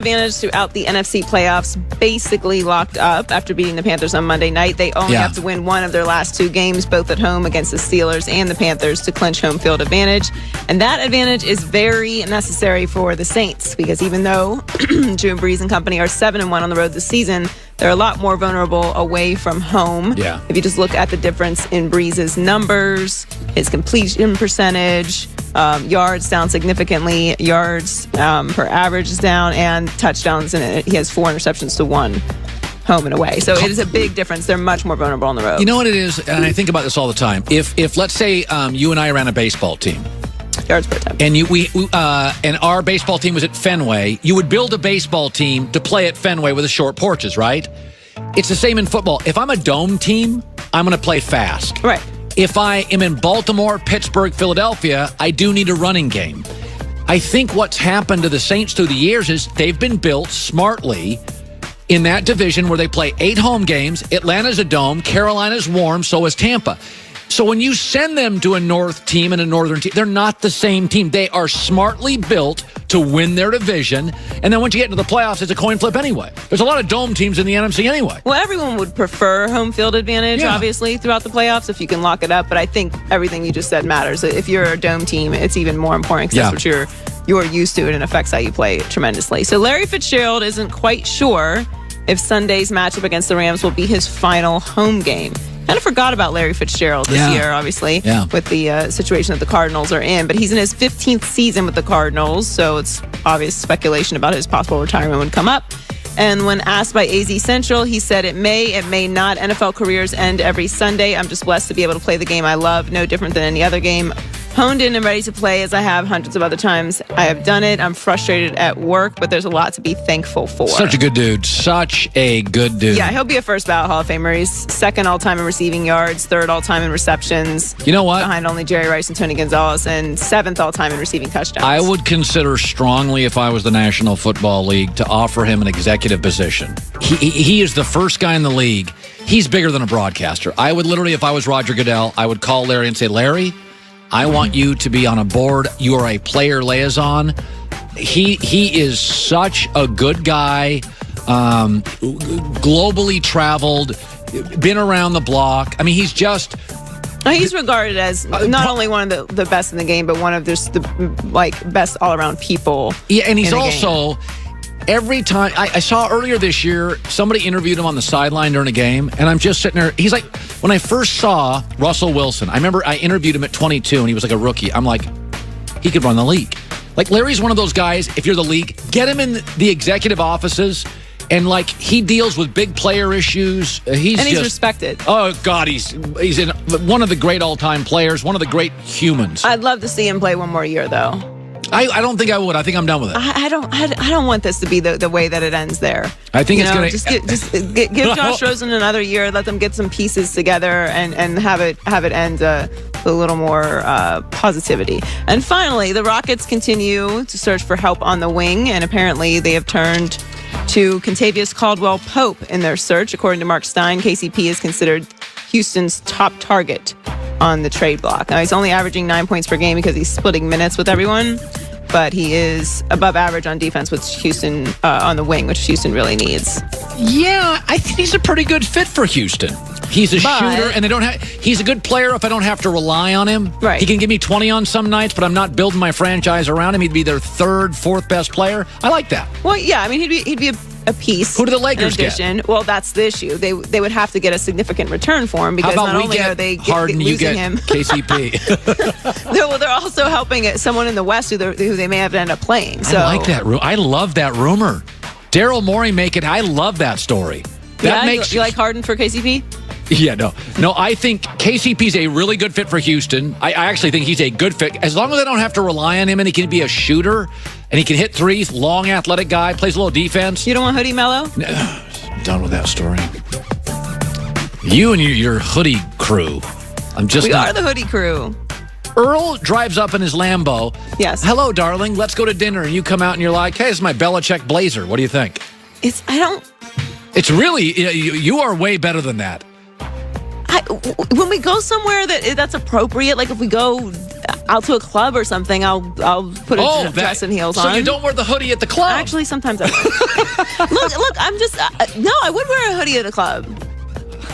advantage throughout the NFC playoffs basically locked up after beating the Panthers on Monday night. They only have to win one of their last two games, both at home against the Steelers and the Panthers, to clinch home field advantage. And that advantage is very necessary for the Saints, because even though Drew Brees and company are 7-1 on the road this season, they're a lot more vulnerable away from home. Yeah. If you just look at the difference in Brees' numbers, his completion percentage, yards down significantly, yards per average is down, and touchdowns, and he has 4 interceptions to 1 home and away. So it is a big difference. They're much more vulnerable on the road. You know what it is, and I think about this all the time. If let's say you and I ran a baseball team, yards per attempt, and and our baseball team was at Fenway, you would build a baseball team to play at Fenway with the short porches, right? It's the same in football. If I'm a dome team, I'm going to play fast. Right. If I am in Baltimore, Pittsburgh, Philadelphia, I do need a running game. I think what's happened to the Saints through the years is they've been built smartly in that division where they play 8 home games. Atlanta's a dome. Carolina's warm. So is Tampa. So when you send them to a North team and a Northern team, they're not the same team. They are smartly built to win their division. And then once you get into the playoffs, it's a coin flip anyway. There's a lot of dome teams in the NFC anyway. Well, everyone would prefer home field advantage, obviously, throughout the playoffs if you can lock it up. But I think everything you just said matters. If you're a dome team, it's even more important because that's what you're used to, and it affects how you play tremendously. So Larry Fitzgerald isn't quite sure if Sunday's matchup against the Rams will be his final home game. Kind of forgot about Larry Fitzgerald this year, obviously, with the situation that the Cardinals are in. But he's in his 15th season with the Cardinals, so it's obvious speculation about his possible retirement would come up. And when asked by AZ Central, he said, it may not. NFL careers end every Sunday. I'm just blessed to be able to play the game I love, no different than any other game. Honed in and ready to play as I have hundreds of other times. I have done it. I'm frustrated at work, but there's a lot to be thankful for. Such a good dude. Such a good dude. Yeah, he'll be a first ballot Hall of Famer. He's second all-time in receiving yards, third all-time in receptions. You know what? Behind only Jerry Rice and Tony Gonzalez, and seventh all-time in receiving touchdowns. I would consider strongly, if I was the National Football League, to offer him an executive position. He is the first guy in the league. He's bigger than a broadcaster. I would literally, if I was Roger Goodell, I would call Larry and say, Larry, I want you to be on a board. You are a player liaison. He is such a good guy, globally traveled, been around the block. I mean, he's just... He's regarded as not only one of the best in the game, but one of just the best all-around people. Yeah, and he's also... Every time, I saw earlier this year, somebody interviewed him on the sideline during a game, and I'm just sitting there. He's like, when I first saw Russell Wilson, I remember I interviewed him at 22, and he was like a rookie. I'm like, he could run the league. Like, Larry's one of those guys, if you're the league, get him in the executive offices, and like, he deals with big player issues. He's respected. Oh, God, he's in one of the great all-time players, one of the great humans. I'd love to see him play one more year, though. I don't think I would. I think I'm done with it. I don't want this to be the way that it ends there. I think it's going to give Josh Rosen another year. Let them get some pieces together and have it end with a little more positivity. And finally, the Rockets continue to search for help on the wing, and apparently they have turned to Kentavious Caldwell Pope in their search. According to Mark Stein, KCP is considered Houston's top target on the trade block. Now, he's only averaging 9 points per game because he's splitting minutes with everyone, but he is above average on defense with Houston on the wing, which Houston really needs. Yeah, I think he's a pretty good fit for Houston. He's a shooter, and he's a good player if I don't have to rely on him. Right. He can give me 20 on some nights, but I'm not building my franchise around him. He'd be their third, fourth best player. I like that. Well, yeah, I mean, he'd be a piece. Who do the Lakers get? Well, that's the issue. They would have to get a significant return for him, because not only are they Harden, losing him, KCP. they're also helping someone in the West who they may have to end up playing. So I like that. I love that rumor. Daryl Morey I love that story. You like Harden for KCP? Yeah, no. I think KCP's a really good fit for Houston. I actually think he's a good fit. As long as I don't have to rely on him and he can be a shooter and he can hit threes, long, athletic guy, plays a little defense. You don't want Hoodie Mello? No, I'm done with that story. You and your hoodie crew. We are the hoodie crew. Earl drives up in his Lambo. Yes. Hello, darling. Let's go to dinner. And you come out and you're like, hey, this is my Belichick blazer. What do you think? It's really, you are way better than that. when we go somewhere that's appropriate, like if we go out to a club or something, I'll put a dress and heels on. So you don't wear the hoodie at the club? Actually, sometimes I will. look, I'm just no, I would wear a hoodie at a club.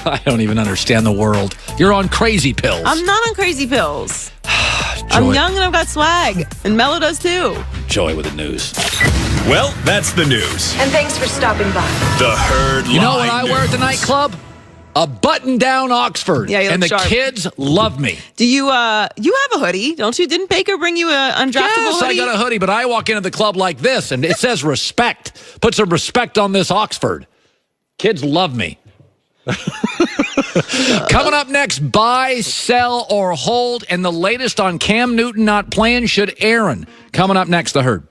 I don't even understand the world. You're on crazy pills. I'm not on crazy pills. I'm young and I've got swag, and Mello does too. Joy with the news. Well, that's the news. And thanks for stopping by. The Herd Line. You know what I wear at the nightclub? A button-down Oxford. Yeah, you look and the sharp. kids love me. Do you you have a hoodie, don't you? Didn't Baker bring you a undraftable Yes, hoodie? I got a hoodie, but I walk into the club like this, and it says respect. Put some respect on this Oxford. Kids love me. Coming up next, buy, sell, or hold, and the latest on Cam Newton not playing. Should Aaron? Coming up next, The Herd.